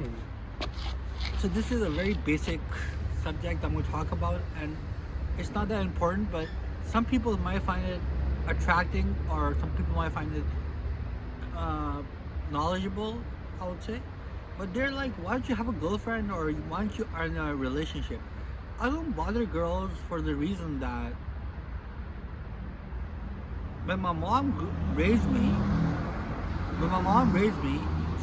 Okay. So this is a very basic subject I'm going to talk about, and it's not that important, but some people might find it attracting, or some people might find it uh, knowledgeable, I would say. But they're like, why don't you have a girlfriend, or why don't you are in a relationship? I don't bother girls for the reason that when my mom raised me,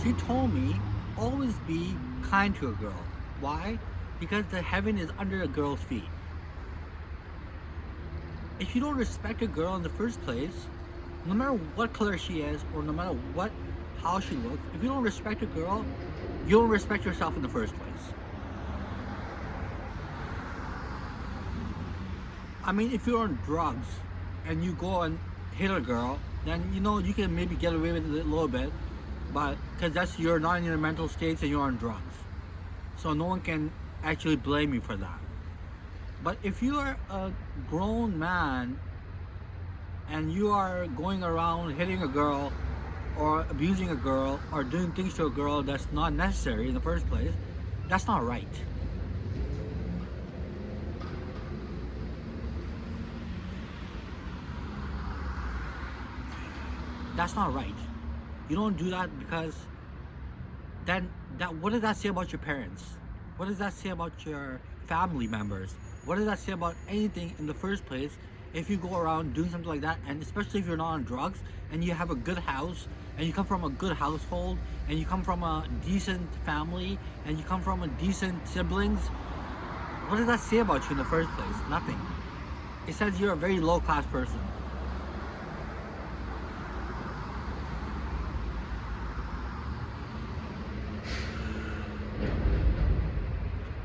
she told me always be kind to a girl. Why? Because the heaven is under a girl's feet. If you don't respect a girl in the first place, no matter what color she is or no matter what how she looks, if you don't respect a girl, you don't respect yourself in the first place. I mean, if you're on drugs and you go and hit a girl, then you can maybe get away with it a little bit, but because you're not in your mental states and you're on drugs, so no one can actually blame you for that. But if you are a grown man and you are going around hitting a girl or abusing a girl or doing things to a girl that's not necessary in the first place, that's not right. That's not right. You don't do that because then that what does that say about your parents? What does that say about your family members? What does that say about anything in the first place if you go around doing something like that, and especially if you're not on drugs and you have a good house and you come from a good household and you come from a decent family and you come from a decent siblings, what does that say about you in the first place? Nothing. It says you're a very low class person.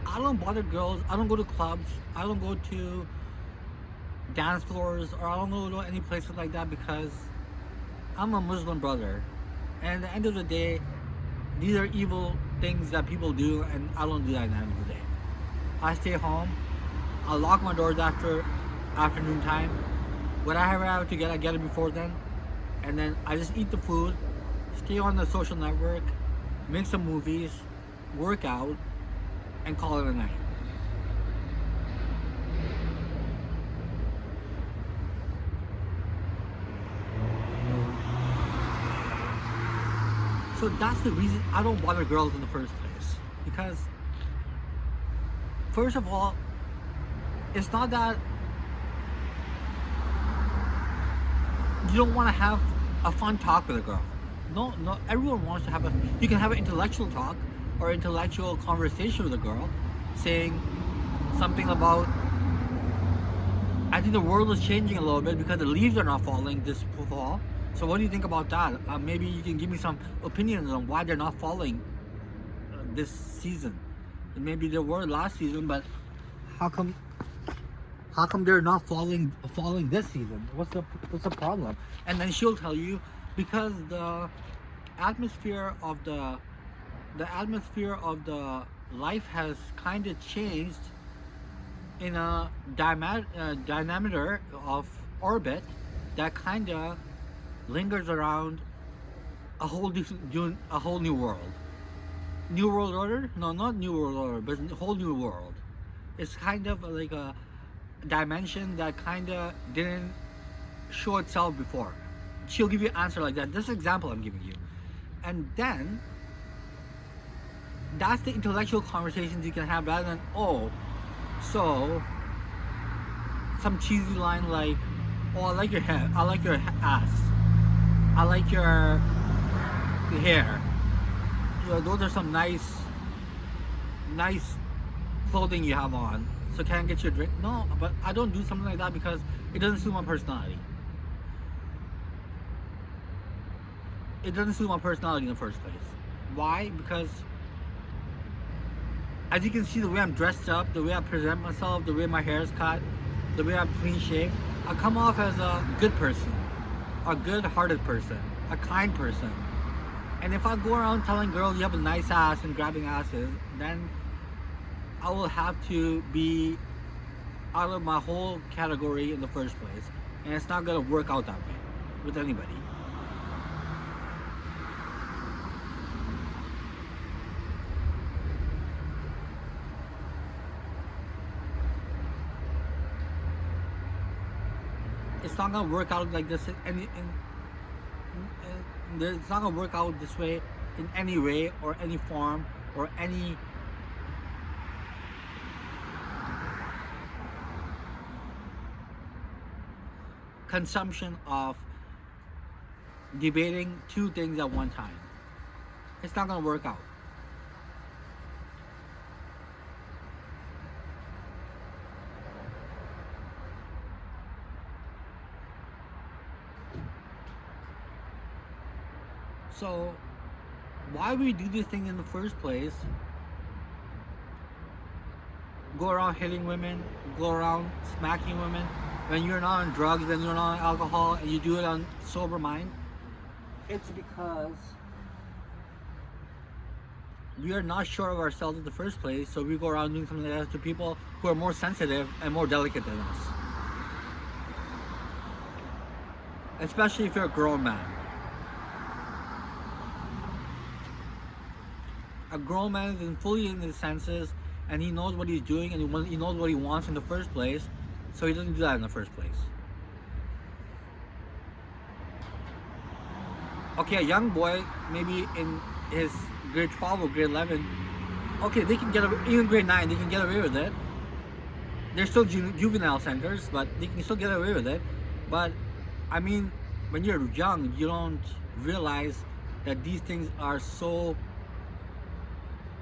I don't bother girls. I don't go to clubs. I don't go to dance floors, or I don't go to any places like that because I'm a Muslim brother. And at the end of the day, these are evil things that people do, and I don't do that at the end of the day. I stay home. I lock my doors after afternoon time. Whatever I have to get, I get it before then. And then I just eat the food, stay on the social network, make some movies, work out, and call it a night. So that's the reason I don't bother girls in the first place. Because, first of all, it's not that you don't want to have a fun talk with a girl. No, no, everyone wants to have a. You can have an intellectual talk or intellectual conversation with a girl, saying something about. I think the world is changing a little bit because the leaves are not falling this fall. So what do you think about that? Maybe you can give me some opinions on why they're not falling this season. Maybe they were last season, but how come? How come they're not falling this season? What's the problem? And then she'll tell you because the atmosphere of the life has kind of changed in a diameter of orbit that kind of lingers around a whole new world. New world order? No, not new world order, but a whole new world. It's kind of like a dimension that kind of didn't show itself before. She'll give you an answer like that. This example I'm giving you. And then that's the intellectual conversations you can have rather than, oh, so some cheesy line like, oh, I like your head, I like your ass, I like your hair. Those are some nice clothing you have on. So can I get you a drink? No, but I don't do something like that because it doesn't suit my personality. It doesn't suit my personality in the first place. Why? Because as you can see, the way I'm dressed up, the way I present myself, the way my hair is cut, the way I'm clean shaved, I come off as a good person, a good-hearted person, a kind person. And if I go around telling girls you have a nice ass and grabbing asses, then I will have to be out of my whole category in the first place. And it's not going to work out that way with anybody. it's not gonna work out like this it's not gonna work out this way in any way or any form or any consumption of debating two things at one time. It's not gonna work out. So why we do this thing in the first place? Go around hitting women, go around smacking women when you're not on drugs, when you're not on alcohol, and you do it on sober mind. It's because we are not sure of ourselves in the first place, so we go around doing something like that to people who are more sensitive and more delicate than us. Especially if you're a grown man. A grown man is fully in his senses and he knows what he's doing and he knows what he wants in the first place, so he doesn't do that in the first place. Okay, a young boy, maybe in his grade 12 or grade 11, okay, they can get away, even grade 9, they can get away with it. They're still juvenile centers, but they can still get away with it. But, I mean, when you're young, you don't realize that these things are so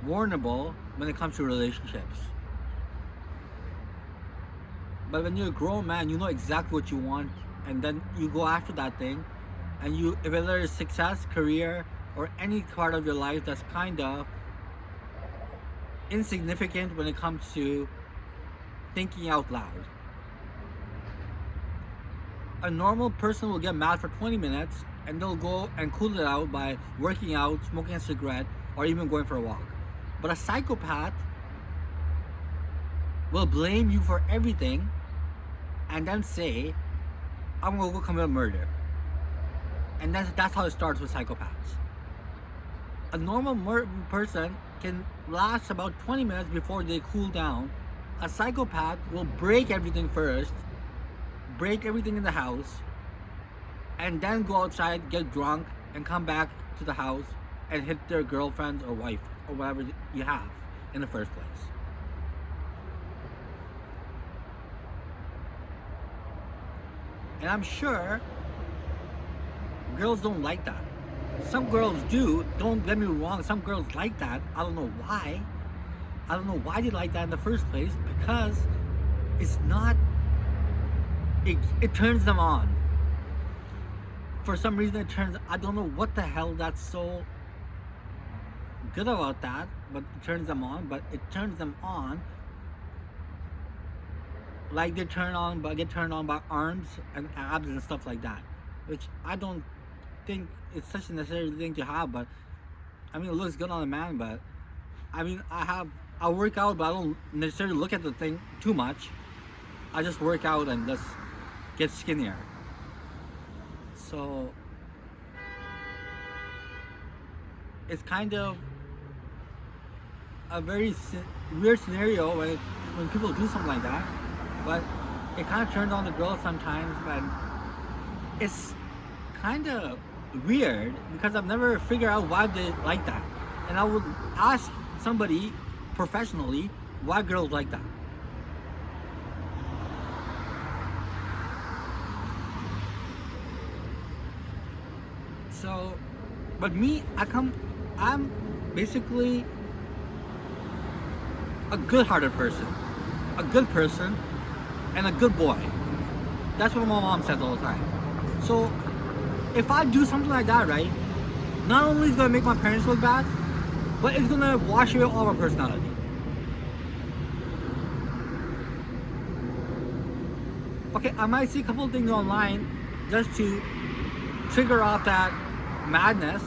vulnerable when it comes to relationships. But when you're a grown man, you know exactly what you want, and then you go after that thing, and you, whether it's success, career, or any part of your life that's kind of insignificant when it comes to thinking out loud. A normal person will get mad for 20 minutes and they'll go and cool it out by working out, smoking a cigarette, or even going for a walk. But a psychopath will blame you for everything and then say, I'm gonna go commit a murder. And that's how it starts with psychopaths. A normal person can last about 20 minutes before they cool down. A psychopath will break everything first, break everything in the house, and then go outside, get drunk, and come back to the house and hit their girlfriend or wife or whatever you have in the first place. And I'm sure girls don't like that. Some girls do, don't get me wrong, some girls like that. I don't know why. I don't know why they like that in the first place, because it's not, it turns them on. For some reason it turns, I don't know what the hell that's so good about that, but it turns them on, like they get turned on by arms and abs and stuff like that, which I don't think it's such a necessary thing to have. But I mean, it looks good on a man, but I mean, I work out, but I don't necessarily look at the thing too much. I just work out and just get skinnier. So it's kind of a very weird scenario when people do something like that. But it kind of turns on the girls sometimes, but it's kind of weird because I've never figured out why they like that. And I would ask somebody professionally why girls like that. So, but me, I'm basically a good-hearted person, a good person, and a good boy. That's what my mom says all the time. So if I do something like that, right, not only is it gonna make my parents look bad, but it's gonna wash away all my personality. Okay, I might see a couple of things online just to trigger off that madness,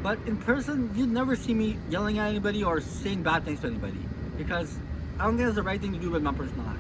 but in person, you'd never see me yelling at anybody or saying bad things to anybody, because I don't think it's the right thing to do with my personal life.